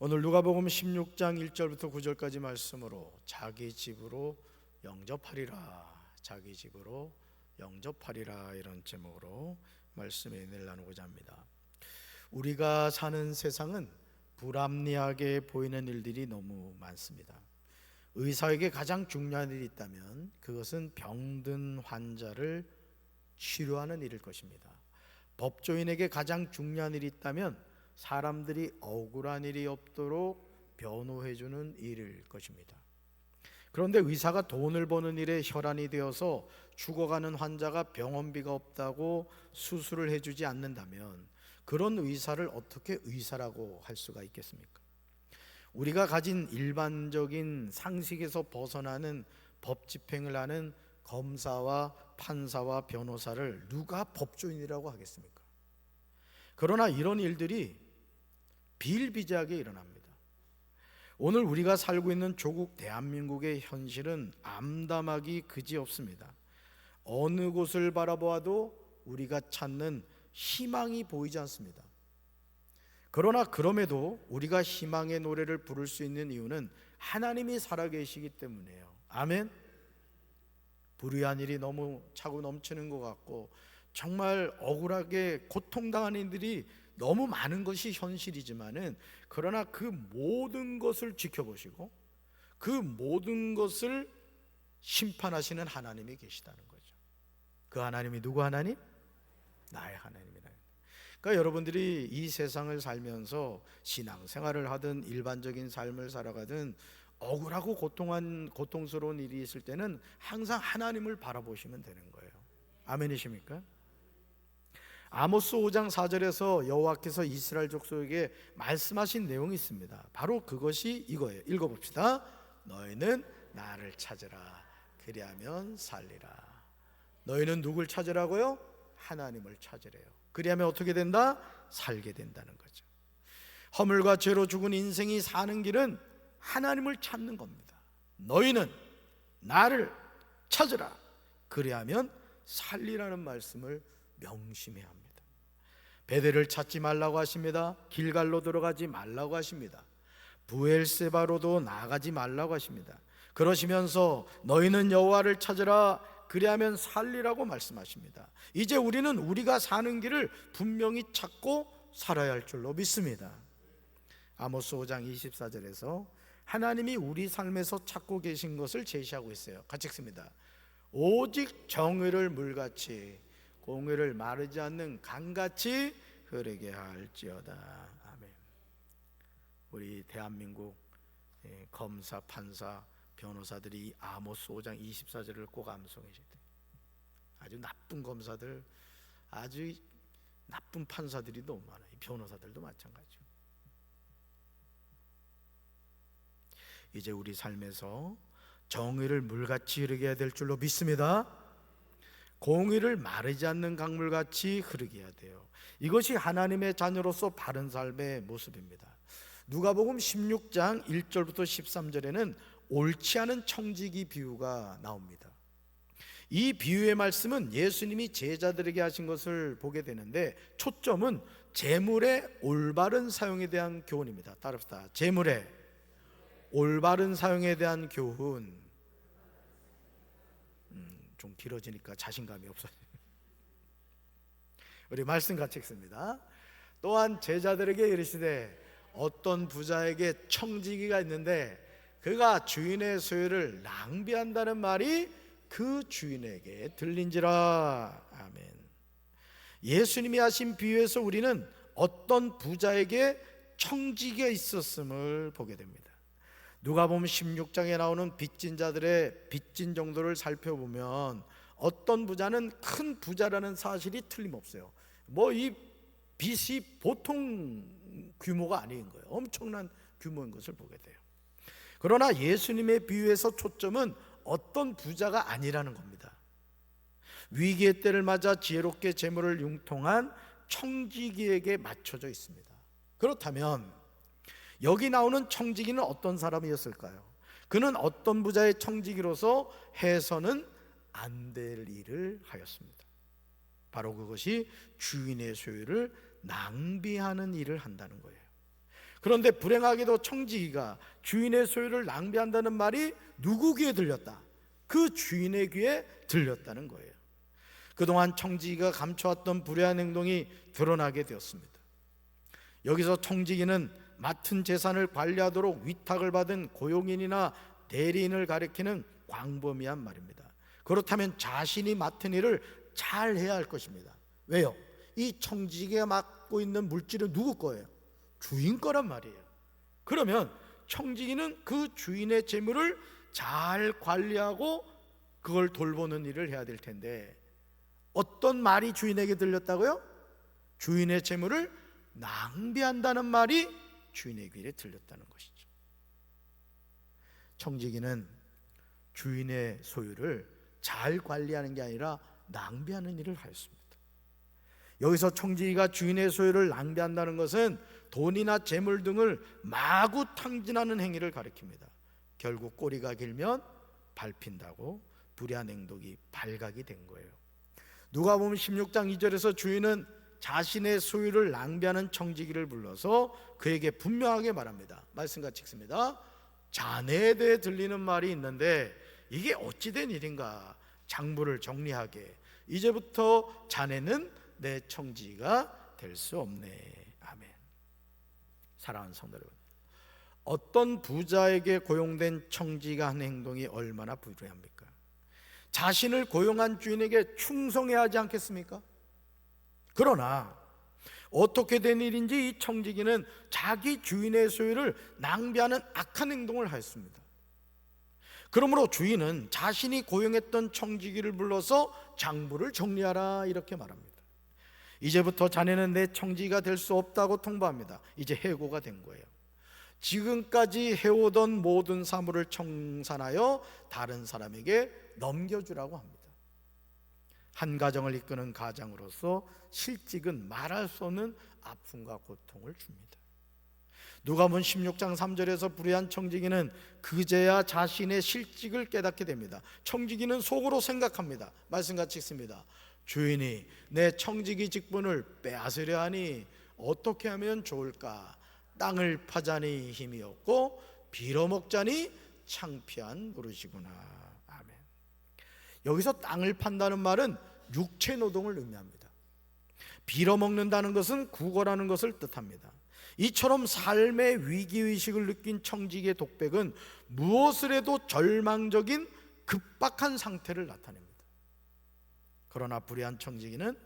오늘 누가복음 16장 1절부터 9절까지 말씀으로 자기 집으로 영접하리라, 자기 집으로 영접하리라, 이런 제목으로 말씀의 은혜를 나누고자 합니다. 우리가 사는 세상은 불합리하게 보이는 일들이 너무 많습니다. 의사에게 가장 중요한 일이 있다면 그것은 병든 환자를 치료하는 일일 것입니다. 법조인에게 가장 중요한 일이 있다면 사람들이 억울한 일이 없도록 변호해주는 일일 것입니다. 그런데 의사가 돈을 버는 일에 혈안이 되어서 죽어가는 환자가 병원비가 없다고 수술을 해주지 않는다면 그런 의사를 어떻게 의사라고 할 수가 있겠습니까? 우리가 가진 일반적인 상식에서 벗어나는 법 집행을 하는 검사와 판사와 변호사를 누가 법조인이라고 하겠습니까? 그러나 이런 일들이 비일비재하게 일어납니다. 오늘 우리가 살고 있는 조국 대한민국의 현실은 암담하기 그지없습니다. 어느 곳을 바라보아도 우리가 찾는 희망이 보이지 않습니다. 그러나 그럼에도 우리가 희망의 노래를 부를 수 있는 이유는 하나님이 살아계시기 때문이에요. 아멘. 불의한 일이 너무 차고 넘치는 것 같고 정말 억울하게 고통당하는 이들이 너무 많은 것이 현실이지만은 그러나 그 모든 것을 지켜보시고 그 모든 것을 심판하시는 하나님이 계시다는 거죠. 그 하나님이 누구 하나님? 나의 하나님이다. 그러니까 여러분들이 이 세상을 살면서 신앙생활을 하든 일반적인 삶을 살아가든 억울하고 고통스러운 일이 있을 때는 항상 하나님을 바라보시면 되는 거예요. 아멘이십니까? 아모스 5장 4절에서 여호와께서 이스라엘 족속에게 말씀하신 내용이 있습니다. 바로 그것이 이거예요. 읽어봅시다. 너희는 나를 찾으라, 그리하면 살리라. 너희는 누굴 찾으라고요? 하나님을 찾으래요. 그리하면 어떻게 된다? 살게 된다는 거죠. 허물과 죄로 죽은 인생이 사는 길은 하나님을 찾는 겁니다. 너희는 나를 찾으라, 그리하면 살리라는 말씀을 명심해야 합니다. 베델을 찾지 말라고 하십니다. 길갈로 들어가지 말라고 하십니다. 부엘세바로도 나가지 말라고 하십니다. 그러시면서 너희는 여호와를 찾으라, 그리하면 살리라고 말씀하십니다. 이제 우리는 우리가 사는 길을 분명히 찾고 살아야 할 줄로 믿습니다. 아모스 5장 24절에서 하나님이 우리 삶에서 찾고 계신 것을 제시하고 있어요. 같이 읽습니다. 오직 정의를 물같이 공의를 마르지 않는 강같이 흐르게 할지어다. 아멘. 우리 대한민국 검사, 판사, 변호사들이 아모스 5장 24절을 꼭 암송해야 돼. 아주 나쁜 검사들, 아주 나쁜 판사들이 너무 많아요. 변호사들도 마찬가지죠. 이제 우리 삶에서 정의를 물같이 흐르게 해야 될 줄로 믿습니다. 공의를 마르지 않는 강물같이 흐르게 해야 돼요. 이것이 하나님의 자녀로서 바른 삶의 모습입니다. 누가복음 16장 1절부터 13절에는 옳지 않은 청지기 비유가 나옵니다. 이 비유의 말씀은 예수님이 제자들에게 하신 것을 보게 되는데 초점은 재물의 올바른 사용에 대한 교훈입니다. 따라합시다. 재물의 올바른 사용에 대한 교훈. 좀 길어지니까 자신감이 없어요. 우리 말씀 같이 읽습니다. 또한 제자들에게 이르시되 어떤 부자에게 청지기가 있는데 그가 주인의 소유를 낭비한다는 말이 그 주인에게 들린지라. 아멘. 예수님이 하신 비유에서 우리는 어떤 부자에게 청지기가 있었음을 보게 됩니다. 누가복음 16장에 나오는 빚진 자들의 빚진 정도를 살펴보면 어떤 부자는 큰 부자라는 사실이 틀림없어요. 이 빚이 보통 규모가 아닌 거예요. 엄청난 규모인 것을 보게 돼요. 그러나 예수님의 비유에서 초점은 어떤 부자가 아니라는 겁니다. 위기의 때를 맞아 지혜롭게 재물을 융통한 청지기에게 맞춰져 있습니다. 그렇다면 여기 나오는 청지기는 어떤 사람이었을까요? 그는 어떤 부자의 청지기로서 해서는 안 될 일을 하였습니다. 바로 그것이 주인의 소유를 낭비하는 일을 한다는 거예요. 그런데 불행하게도 청지기가 주인의 소유를 낭비한다는 말이 누구 귀에 들렸다? 그 주인의 귀에 들렸다는 거예요. 그동안 청지기가 감춰왔던 불의한 행동이 드러나게 되었습니다. 여기서 청지기는 맡은 재산을 관리하도록 위탁을 받은 고용인이나 대리인을 가리키는 광범위한 말입니다. 그렇다면 자신이 맡은 일을 잘 해야 할 것입니다. 왜요? 이 청지기가 맡고 있는 물질은 누구 거예요? 주인 거란 말이에요. 그러면 청지기는 그 주인의 재물을 잘 관리하고 그걸 돌보는 일을 해야 될 텐데, 어떤 말이 주인에게 들렸다고요? 주인의 재물을 낭비한다는 말이 주인의 귀에 들렸다는 것이죠. 청지기는 주인의 소유를 잘 관리하는 게 아니라 낭비하는 일을 하였습니다. 여기서 청지기가 주인의 소유를 낭비한다는 것은 돈이나 재물 등을 마구 탕진하는 행위를 가리킵니다. 결국 꼬리가 길면 밟힌다고 불의한 행동이 발각이 된 거예요. 누가복음 16장 2절에서 주인은 자신의 소유를 낭비하는 청지기를 불러서 그에게 분명하게 말합니다. 말씀 같이 읽습니다. 자네에 대해 들리는 말이 있는데 이게 어찌된 일인가? 장부를 정리하게. 이제부터 자네는 내 청지기가 될 수 없네. 아멘. 사랑하는 성도 여러분, 어떤 부자에게 고용된 청지기가 한 행동이 얼마나 불의합니까? 자신을 고용한 주인에게 충성해야 하지 않겠습니까? 그러나 어떻게 된 일인지 이 청지기는 자기 주인의 소유를 낭비하는 악한 행동을 하였습니다. 그러므로 주인은 자신이 고용했던 청지기를 불러서 장부를 정리하라 이렇게 말합니다. 이제부터 자네는 내 청지기가 될 수 없다고 통보합니다. 이제 해고가 된 거예요. 지금까지 해오던 모든 사물을 청산하여 다른 사람에게 넘겨주라고 합니다. 한 가정을 이끄는 가장으로서 실직은 말할 수 없는 아픔과 고통을 줍니다. 누가복음 16장 3절에서 불의한 청지기는 그제야 자신의 실직을 깨닫게 됩니다. 청지기는 속으로 생각합니다. 말씀같이 읽습니다. 주인이 내 청지기 직분을 빼앗으려 하니 어떻게 하면 좋을까? 땅을 파자니 힘이 없고 빌어먹자니 창피한 노릇이구나. 아멘. 여기서 땅을 판다는 말은 육체 노동을 의미합니다. 빌어먹는다는 것은 구걸하는 것을 뜻합니다. 이처럼 삶의 위기의식을 느낀 청지기의 독백은 무엇을 해도 절망적인 급박한 상태를 나타냅니다. 그러나 불의한 청지기는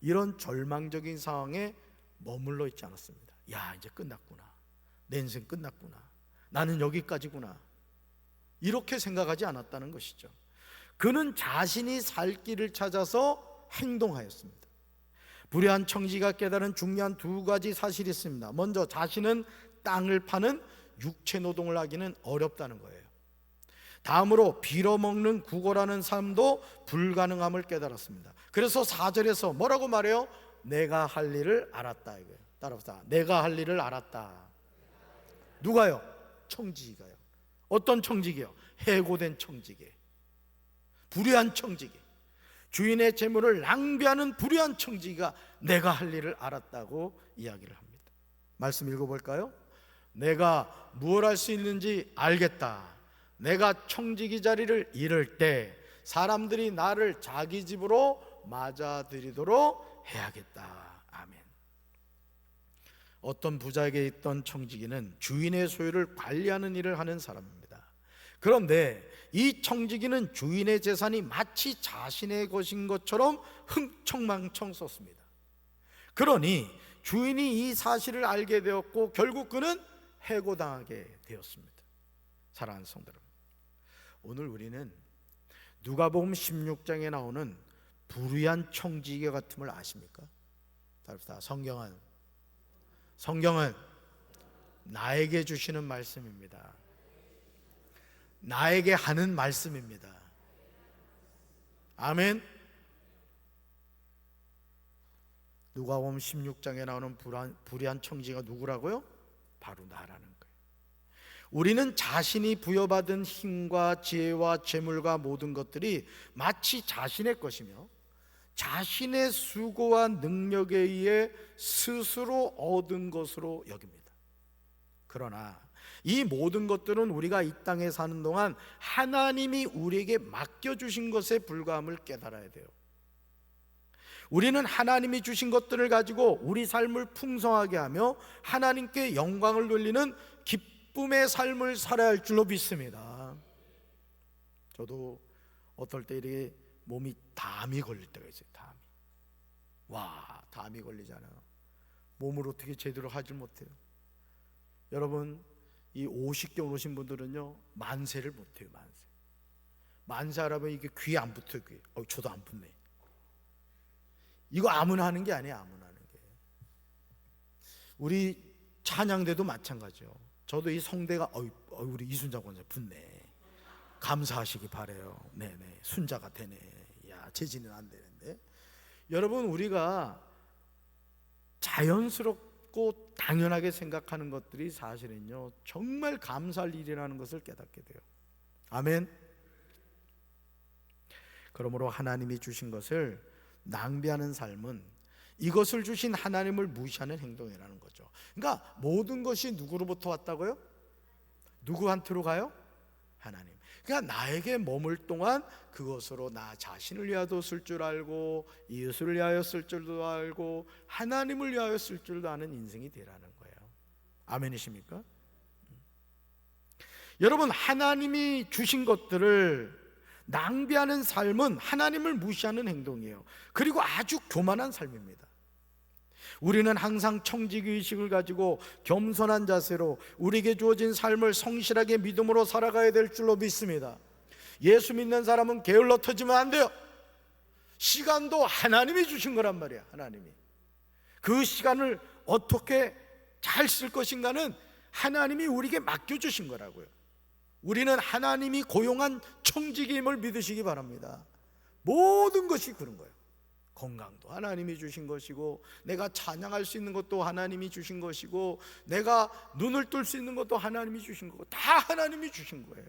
이런 절망적인 상황에 머물러 있지 않았습니다. 야, 이제 끝났구나. 내 인생 끝났구나. 나는 여기까지구나. 이렇게 생각하지 않았다는 것이죠. 그는 자신이 살 길을 찾아서 행동하였습니다. 불의한 청지기가 깨달은 중요한 두 가지 사실이 있습니다. 먼저 자신은 땅을 파는 육체 노동을 하기는 어렵다는 거예요. 다음으로 빌어먹는 구걸하는 삶도 불가능함을 깨달았습니다. 그래서 4절에서 뭐라고 말해요? 내가 할 일을 알았다 이거예요. 따라합시다. 내가 할 일을 알았다. 누가요? 청지기가요. 어떤 청지기요? 해고된 청지기, 불의한 청지기, 주인의 재물을 낭비하는 불의한 청지기가 내가 할 일을 알았다고 이야기를 합니다. 말씀 읽어볼까요? 내가 무엇 할 수 있는지 알겠다. 내가 청지기 자리를 잃을 때 사람들이 나를 자기 집으로 맞아들이도록 해야겠다. 아멘. 어떤 부자에게 있던 청지기는 주인의 소유를 관리하는 일을 하는 사람입니다. 그런데 이 청지기는 주인의 재산이 마치 자신의 것인 것처럼 흥청망청 썼습니다. 그러니 주인이 이 사실을 알게 되었고 결국 그는 해고당하게 되었습니다. 사랑하는 성도 여러분, 오늘 우리는 누가복음 16장에 나오는 불의한 청지기 같음을 아십니까? 성경은 나에게 주시는 말씀입니다. 나에게 하는 말씀입니다. 아멘. 누가복음 16장에 나오는 불의한 청지기가 누구라고요? 바로 나라는 거예요. 우리는 자신이 부여받은 힘과 지혜와 재물과 모든 것들이 마치 자신의 것이며 자신의 수고와 능력에 의해 스스로 얻은 것으로 여깁니다. 그러나 이 모든 것들은 우리가 이 땅에 사는 동안 하나님이 우리에게 맡겨주신 것에 불과함을 깨달아야 돼요. 우리는 하나님이 주신 것들을 가지고 우리 삶을 풍성하게 하며 하나님께 영광을 돌리는 기쁨의 삶을 살아야 할 줄로 믿습니다. 저도 어떨 때 이렇게 몸이 담이 걸릴 때가 있어요. 담이 걸리잖아요. 몸을 어떻게 제대로 하질 못해요. 여러분, 이 50견 오신 분들은요, 만세를 못해요. 만세 하라면 이게 귀에 안 붙어요. 귀에. 저도 안 붙네. 이거 아무나 하는 게 아니에요. 아무나 하는 게. 우리 찬양대도 마찬가지요. 저도 이 성대가 우리 이순자 권사 붙네. 감사하시기 바래요. 네네, 순자가 되네. 야, 재진은 안 되는데. 여러분, 우리가 자연스럽고 당연하게 생각하는 것들이 사실은요, 정말 감사할 일이라는 것을 깨닫게 돼요. 아멘. 그러므로 하나님이 주신 것을 낭비하는 삶은 이것을 주신 하나님을 무시하는 행동이라는 거죠. 그러니까 모든 것이 누구로부터 왔다고요? 누구한테로 가요? 하나님. 그러니까 나에게 머물 동안 그것으로 나 자신을 위하여 쓸 줄 알고, 이웃을 위하여 쓸 줄도 알고, 하나님을 위하여 쓸 줄도 아는 인생이 되라는 거예요. 아멘이십니까? 여러분, 하나님이 주신 것들을 낭비하는 삶은 하나님을 무시하는 행동이에요. 그리고 아주 교만한 삶입니다. 우리는 항상 청지기의식을 가지고 겸손한 자세로 우리에게 주어진 삶을 성실하게 믿음으로 살아가야 될 줄로 믿습니다. 예수 믿는 사람은 게을러 터지면 안 돼요. 시간도 하나님이 주신 거란 말이야. 하나님이. 그 시간을 어떻게 잘 쓸 것인가는 하나님이 우리에게 맡겨주신 거라고요. 우리는 하나님이 고용한 청지기임을 믿으시기 바랍니다. 모든 것이 그런 거예요. 건강도 하나님이 주신 것이고, 내가 찬양할 수 있는 것도 하나님이 주신 것이고, 내가 눈을 뜰 수 있는 것도 하나님이 주신 거고, 다 하나님이 주신 거예요.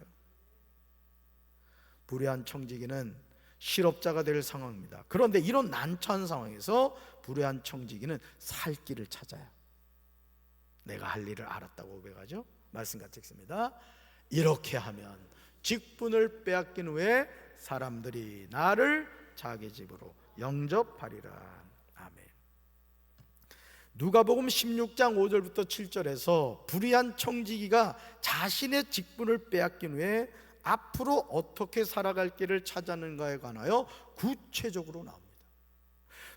불의한 청지기는 실업자가 될 상황입니다. 그런데 이런 난처한 상황에서 불의한 청지기는 살 길을 찾아요. 내가 할 일을 알았다고 고백하죠. 말씀 같이 읽습니다. 이렇게 하면 직분을 빼앗긴 후에 사람들이 나를 자기 집으로 영접하리라. 아멘. 누가복음 16장 5절부터 7절에서 불의한 청지기가 자신의 직분을 빼앗긴 후에 앞으로 어떻게 살아갈 길을 찾았는가에 관하여 구체적으로 나옵니다.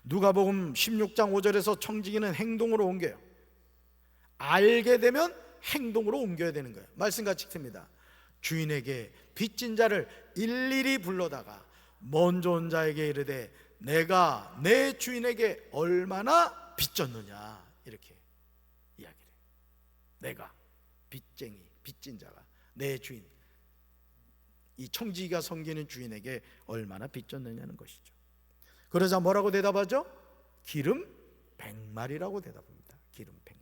누가복음 16장 5절에서 청지기는 행동으로 옮겨요. 알게 되면 행동으로 옮겨야 되는 거예요. 말씀 같이 읽습니다. 주인에게 빚진 자를 일일이 불러다가 먼저 온 자에게 이르되 내가 내 주인에게 얼마나 빚졌느냐, 이렇게 이야기를 해요. 내가 빚쟁이, 빚진 자가 내 주인, 이 청지기가 섬기는 주인에게 얼마나 빚졌느냐는 것이죠. 그러자 뭐라고 대답하죠? 기름 100마리라고 대답합니다. 기름 100마리.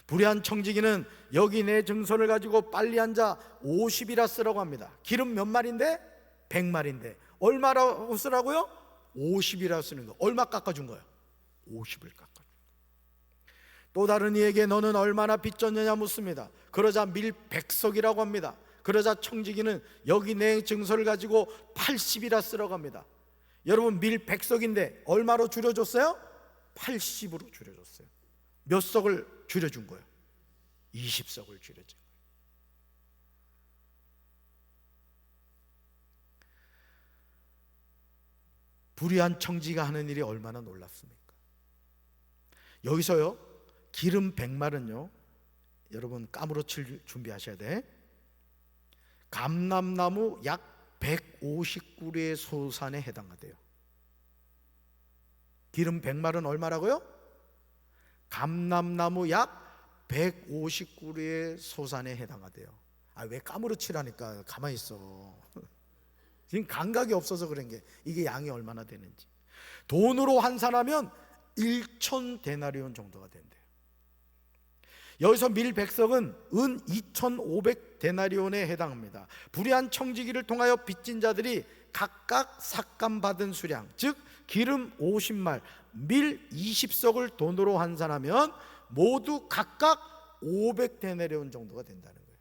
불의한 청지기는 여기 내 증서를 가지고 빨리 앉아 50이라 쓰라고 합니다. 기름 몇 마리인데? 100마리인데 얼마라고 쓰라고요? 50이라 쓰는 거. 얼마 깎아준 거예요? 50을 깎아준 거예요. 또 다른 이에게 너는 얼마나 빚졌느냐 묻습니다. 그러자 밀백석이라고 합니다. 그러자 청지기는 여기 내 증서를 가지고 80이라 쓰라고 합니다. 여러분, 밀백석인데 얼마로 줄여줬어요? 80으로 줄여줬어요. 몇 석을 줄여준 거예요? 20석을 줄여준 거예요. 불의한 청지가 하는 일이 얼마나 놀랍습니까? 여기서요, 기름 100말은요, 여러분 까무러칠 준비하셔야 돼. 감람나무 약 150구리의 소산에 해당하대요. 기름 100말은 얼마라고요? 감람나무 약 150구리의 소산에 해당하대요. 왜 까무러치라니까. 가만히 있어. 지금 감각이 없어서 그런 게, 이게 양이 얼마나 되는지. 돈으로 환산하면 1,000데나리온 정도가 된대요. 여기서 밀백석은 은 2,500데나리온에 해당합니다. 불의한 청지기를 통하여 빚진 자들이 각각 삭감받은 수량, 즉 기름 50말, 밀 20석을 돈으로 환산하면 모두 각각 500데나리온 정도가 된다는 거예요.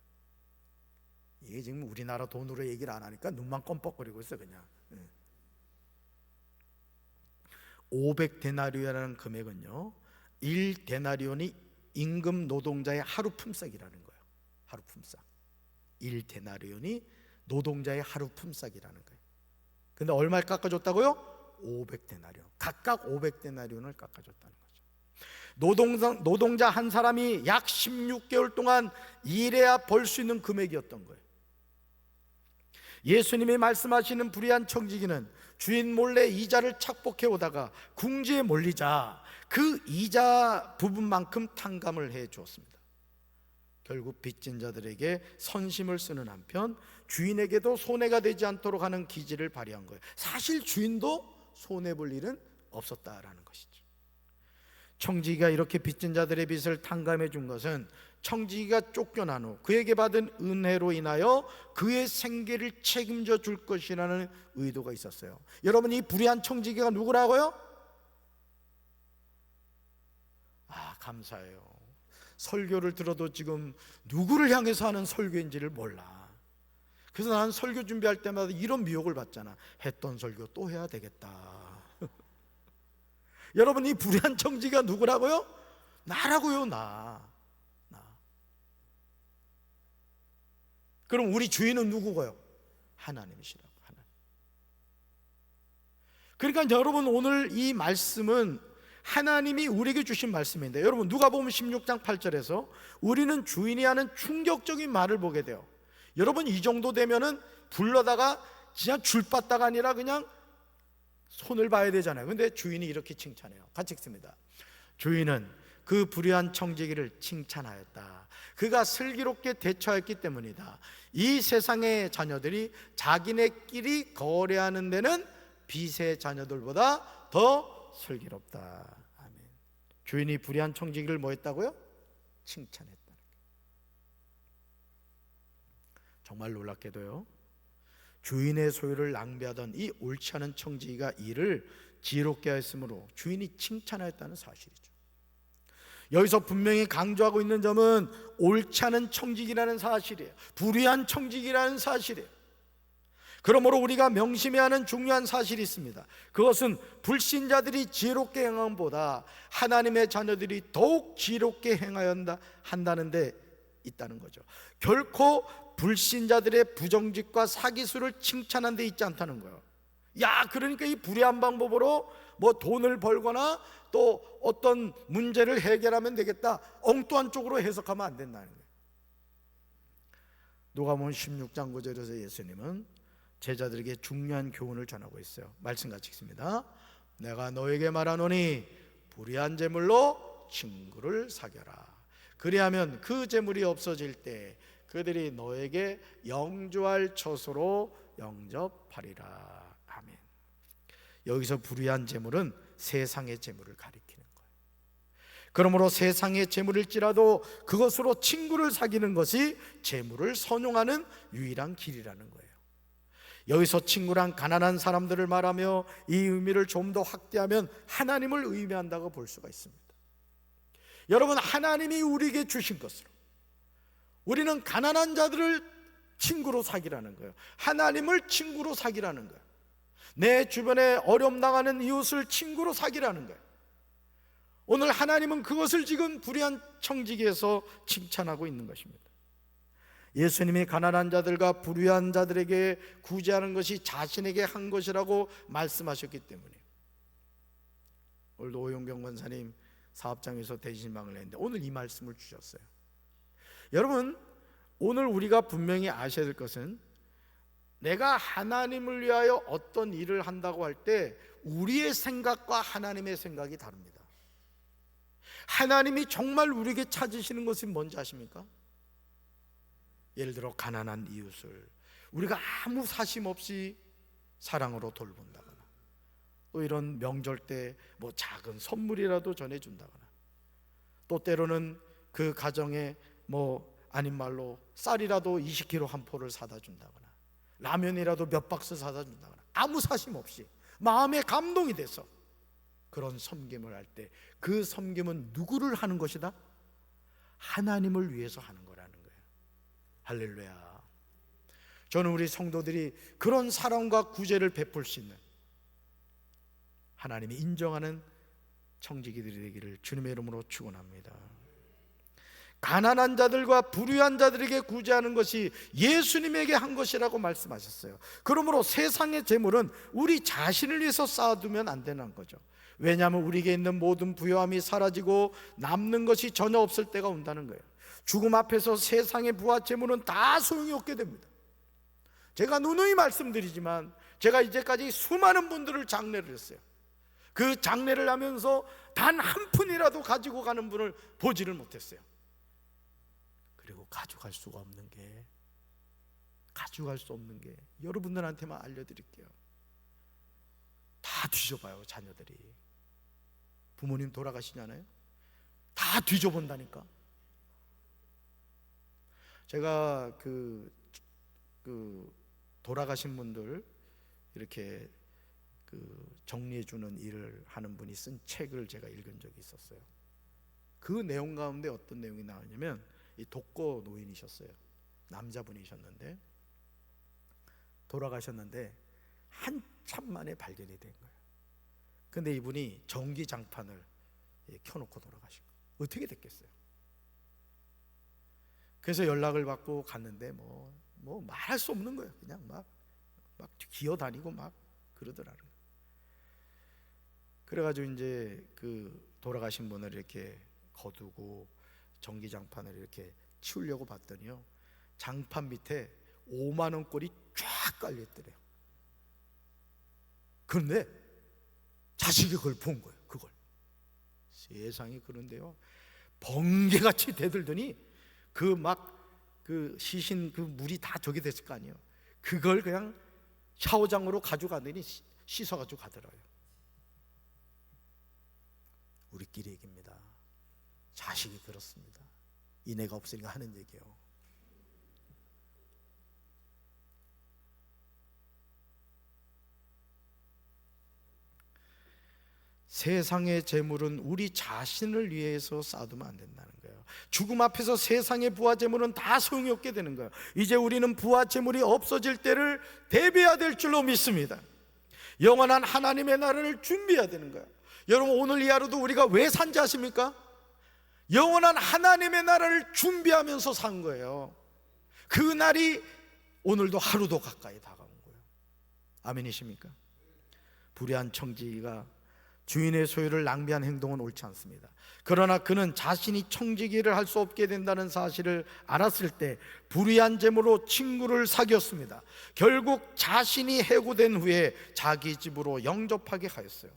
이게 지금 우리나라 돈으로 얘기를 안 하니까 눈만 껌뻑거리고 있어 그냥. 500데나리온이라는 금액은요, 1데나리온이 임금 노동자의 하루 품삯이라는 거예요. 하루 품삯. 1데나리온이 노동자의 하루 품삯이라는 거예요. 근데 얼마를 깎아줬다고요? 500데나리온. 각각 500데나리온을 깎아줬다는 거죠. 노동자 한 사람이 약 16개월 동안 일해야 벌 수 있는 금액이었던 거예요. 예수님이 말씀하시는 불의한 청지기는 주인 몰래 이자를 착복해 오다가 궁지에 몰리자 그 이자 부분만큼 탕감을 해 주었습니다. 결국 빚진 자들에게 선심을 쓰는 한편 주인에게도 손해가 되지 않도록 하는 기지를 발휘한 거예요. 사실 주인도 손해볼 일은 없었다라는 것이죠. 청지기가 이렇게 빚진 자들의 빚을 탕감해 준 것은 청지기가 쫓겨난 후 그에게 받은 은혜로 인하여 그의 생계를 책임져 줄 것이라는 의도가 있었어요. 여러분, 이 불의한 청지기가 누구라고요? 감사해요. 설교를 들어도 지금 누구를 향해서 하는 설교인지를 몰라. 그래서 나는 설교 준비할 때마다 이런 미혹을 받잖아. 했던 설교 또 해야 되겠다. 여러분, 이 불의한 청지기가 누구라고요? 나라고요. 나. 그럼 우리 주인은 누구고요? 하나님이시라고. 하나님. 그러니까 여러분, 오늘 이 말씀은 하나님이 우리에게 주신 말씀인데, 여러분 누가복음 16장 8절에서 우리는 주인이 하는 충격적인 말을 보게 돼요. 여러분, 이 정도 되면은 불러다가 그냥 줄 받다가 아니라 그냥 손을 봐야 되잖아요. 근데 주인이 이렇게 칭찬해요. 같이 읽습니다. 주인은 그 불의한 청지기를 칭찬하였다. 그가 슬기롭게 대처했기 때문이다. 이 세상의 자녀들이 자기네끼리 거래하는 데는 빚의 자녀들보다 더 슬기롭다. 아멘. 주인이 불의한 청지기를 뭐 했다고요? 칭찬했다는 거예요. 정말 놀랍게도요, 주인의 소유를 낭비하던 이 옳지 않은 청지기가 이를 지혜롭게 하였으므로 주인이 칭찬하였다는 사실이죠. 여기서 분명히 강조하고 있는 점은 옳지 않은 청지기라는 사실이에요. 불의한 청지기라는 사실이에요. 그러므로 우리가 명심해야 하는 중요한 사실이 있습니다. 그것은 불신자들이 지혜롭게 행함보다 하나님의 자녀들이 더욱 지혜롭게 행하여야 한다는 데 있다는 거죠. 결코 불신자들의 부정직과 사기수를 칭찬한 데 있지 않다는 거예요. 그러니까 이 불의한 방법으로 뭐 돈을 벌거나 또 어떤 문제를 해결하면 되겠다, 엉뚱한 쪽으로 해석하면 안 된다는 거예요. 누가복음 16장 9절에서 예수님은 제자들에게 중요한 교훈을 전하고 있어요. 말씀 같이 읽습니다. 내가 너에게 말하노니 불의한 재물로 친구를 사겨라. 그리하면 그 재물이 없어질 때 그들이 너에게 영조할 처소로 영접하리라. 아멘. 여기서 불의한 재물은 세상의 재물을 가리키는 거예요. 그러므로 세상의 재물일지라도 그것으로 친구를 사귀는 것이 재물을 선용하는 유일한 길이라는 거예요. 여기서 친구란 가난한 사람들을 말하며 이 의미를 좀 더 확대하면 하나님을 의미한다고 볼 수가 있습니다. 여러분, 하나님이 우리에게 주신 것으로 우리는 가난한 자들을 친구로 사귀라는 거예요. 하나님을 친구로 사귀라는 거예요. 내 주변에 어려움 당하는 이웃을 친구로 사귀라는 거예요. 오늘 하나님은 그것을 지금 불의한 청지기에서 칭찬하고 있는 것입니다. 예수님이 가난한 자들과 불의한 자들에게 구제하는 것이 자신에게 한 것이라고 말씀하셨기 때문이에요. 오늘도 오용병 권사님 사업장에서 대신방을 했는데 오늘 이 말씀을 주셨어요. 여러분, 오늘 우리가 분명히 아셔야 될 것은 내가 하나님을 위하여 어떤 일을 한다고 할 때 우리의 생각과 하나님의 생각이 다릅니다. 하나님이 정말 우리에게 찾으시는 것이 뭔지 아십니까? 예를 들어 가난한 이웃을 우리가 아무 사심 없이 사랑으로 돌본다거나, 또 이런 명절 때 뭐 작은 선물이라도 전해준다거나, 또 때로는 그 가정에 뭐 아닌 말로 쌀이라도 20kg 한 포를 사다 준다거나, 라면이라도 몇 박스 사다 준다거나, 아무 사심 없이 마음에 감동이 돼서 그런 섬김을 할 때 그 섬김은 누구를 하는 것이다? 하나님을 위해서 하는 거라는 거예요. 할렐루야. 저는 우리 성도들이 그런 사랑과 구제를 베풀 수 있는 하나님이 인정하는 청지기들이 되기를 주님의 이름으로 축원합니다. 가난한 자들과 불의한 자들에게 구제하는 것이 예수님에게 한 것이라고 말씀하셨어요. 그러므로 세상의 재물은 우리 자신을 위해서 쌓아두면 안 되는 거죠. 왜냐하면 우리에게 있는 모든 부요함이 사라지고 남는 것이 전혀 없을 때가 온다는 거예요. 죽음 앞에서 세상의 부와 재물은 다 소용이 없게 됩니다. 제가 누누이 말씀드리지만 제가 이제까지 수많은 분들을 장례를 했어요. 그 장례를 하면서 단 한 푼이라도 가지고 가는 분을 보지를 못했어요. 그리고 가져갈 수 없는 게 여러분들한테만 알려드릴게요. 다 뒤져봐요. 자녀들이 부모님 돌아가시잖아요. 다 뒤져본다니까. 제가 그 돌아가신 분들 이렇게 정리해주는 일을 하는 분이 쓴 책을 제가 읽은 적이 있었어요. 그 내용 가운데 어떤 내용이 나오냐면, 이 독거 노인이셨어요. 남자분이셨는데 돌아가셨는데 한참 만에 발견이 된 거예요. 근데 이분이 전기장판을 켜놓고 돌아가신 거예요. 어떻게 됐겠어요? 그래서 연락을 받고 갔는데 뭐 말할 수 없는 거예요. 그냥 막 기어다니고 막 그러더라고요. 그래가지고 이제 그 돌아가신 분을 이렇게 거두고 전기장판을 이렇게 치우려고 봤더니요, 장판 밑에 5만 원꼴이 쫙 깔려있더래요. 그런데 자식이 그걸 본 거예요. 그걸 세상에. 그런데요, 번개같이 대들더니 그 시신 그 물이 다 저기 됐을 거 아니에요. 그걸 그냥 샤워장으로 가져가더니 씻어가지고 가더라고요. 우리끼리 얘기입니다. 자식이 그렇습니다. 이내가 없으니까 하는 얘기예요. 세상의 재물은 우리 자신을 위해서 쌓아두면 안 된다는 거예요. 죽음 앞에서 세상의 부와 재물은 다 소용이 없게 되는 거예요. 이제 우리는 부와 재물이 없어질 때를 대비해야 될 줄로 믿습니다. 영원한 하나님의 나라를 준비해야 되는 거예요. 여러분, 오늘 이 하루도 우리가 왜 산지 아십니까? 영원한 하나님의 나라를 준비하면서 산 거예요. 그 날이 오늘도 하루도 가까이 다가온 거예요. 아멘이십니까? 불의한 청지기가 주인의 소유를 낭비한 행동은 옳지 않습니다. 그러나 그는 자신이 청지기를 할 수 없게 된다는 사실을 알았을 때 불의한 재물로 친구를 사귀었습니다. 결국 자신이 해고된 후에 자기 집으로 영접하게 하였어요.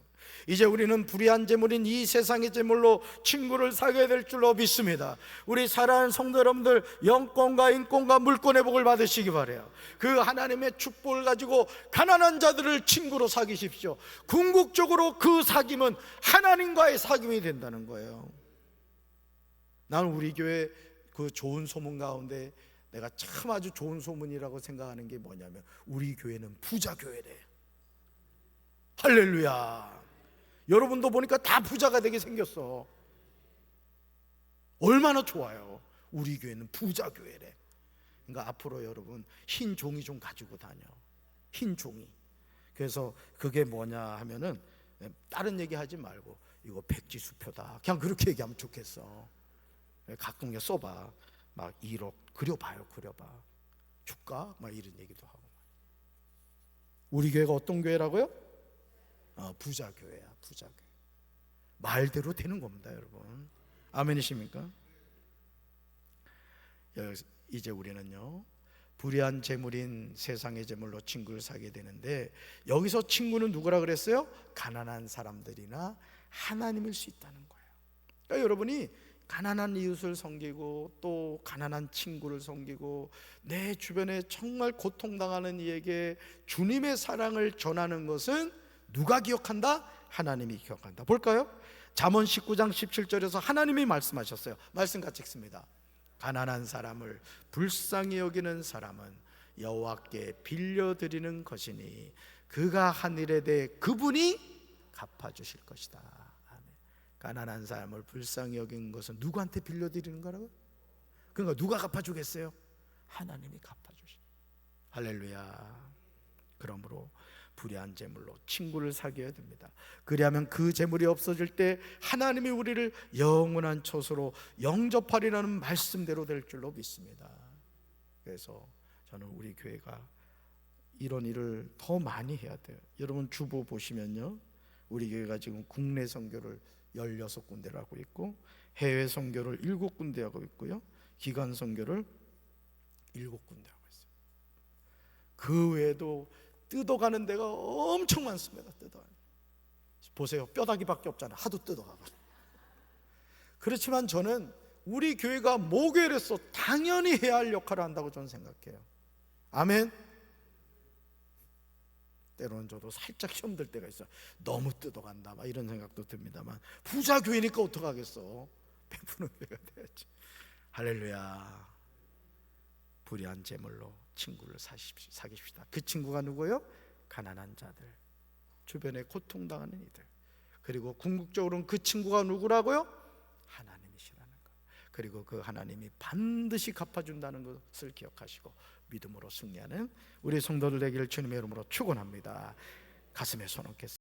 이제 우리는 불의한 재물인 이 세상의 재물로 친구를 사귀어야 될 줄로 믿습니다. 우리 사랑하는 성도 여러분들, 영권과 인권과 물권의 복을 받으시기 바라요. 그 하나님의 축복을 가지고 가난한 자들을 친구로 사귀십시오. 궁극적으로 그 사귐은 하나님과의 사귐이 된다는 거예요. 나는 우리 교회 그 좋은 소문 가운데 내가 참 아주 좋은 소문이라고 생각하는 게 뭐냐면, 우리 교회는 부자 교회래. 할렐루야. 여러분도 보니까 다 부자가 되게 생겼어. 얼마나 좋아요. 우리 교회는 부자 교회래. 그러니까 앞으로 여러분 흰 종이 좀 가지고 다녀. 흰 종이. 그래서 그게 뭐냐 하면은, 다른 얘기 하지 말고 이거 백지수표다, 그냥 그렇게 얘기하면 좋겠어. 가끔 그냥 써봐. 막 1억 그려봐요. 그려봐. 줄까? 막 이런 얘기도 하고. 우리 교회가 어떤 교회라고요? 부자 교회야. 부자 교회. 말대로 되는 겁니다, 여러분. 아멘이십니까? 이제 우리는요, 불의한 재물인 세상의 재물로 친구를 사게 되는데, 여기서 친구는 누구라 그랬어요? 가난한 사람들이나 하나님일 수 있다는 거예요. 그러니까 여러분이 가난한 이웃을 섬기고 또 가난한 친구를 섬기고 내 주변에 정말 고통당하는 이에게 주님의 사랑을 전하는 것은 누가 기억한다? 하나님이 기억한다. 볼까요? 잠언 19장 17절에서 하나님이 말씀하셨어요. 말씀 같이 읽습니다. 가난한 사람을 불쌍히 여기는 사람은 여호와께 빌려드리는 것이니 그가 한 일에 대해 그분이 갚아주실 것이다. 아멘. 가난한 사람을 불쌍히 여긴 것은 누구한테 빌려드리는 거라고요? 그러니까 누가 갚아주겠어요? 하나님이 갚아주시. 할렐루야. 그러므로 불의한 재물로 친구를 사귀어야 됩니다. 그리하면 그 재물이 없어질 때 하나님이 우리를 영원한 처소로 영접하리라는 말씀대로 될 줄로 믿습니다. 그래서 저는 우리 교회가 이런 일을 더 많이 해야 돼요. 여러분 주보 보시면요, 우리 교회가 지금 국내 선교를 16군데를 하고 있고 해외 선교를 7군데 하고 있고요, 기간 선교를 7군데 하고 있어요. 그 외에도 뜯어가는 데가 엄청 많습니다. 뜯어가는 보세요, 뼈다귀밖에 없잖아요. 하도 뜯어가고. 그렇지만 저는 우리 교회가 모교회로서 당연히 해야 할 역할을 한다고 저는 생각해요. 아멘. 때로는 저도 살짝 시험 들 때가 있어요. 너무 뜯어간다 막 이런 생각도 듭니다만, 부자 교회니까 어떡하겠어. 베푸는 교회가 돼야지. 할렐루야. 불의한 재물로 친구를 사귀십시다. 그 친구가 누구예요? 가난한 자들, 주변에 고통당하는 이들. 그리고 궁극적으로는 그 친구가 누구라고요? 하나님이시라는 것. 그리고 그 하나님이 반드시 갚아준다는 것을 기억하시고 믿음으로 승리하는 우리 성도들 되기를 주님의 이름으로 축원합니다. 가슴에 손 얹겠습니다.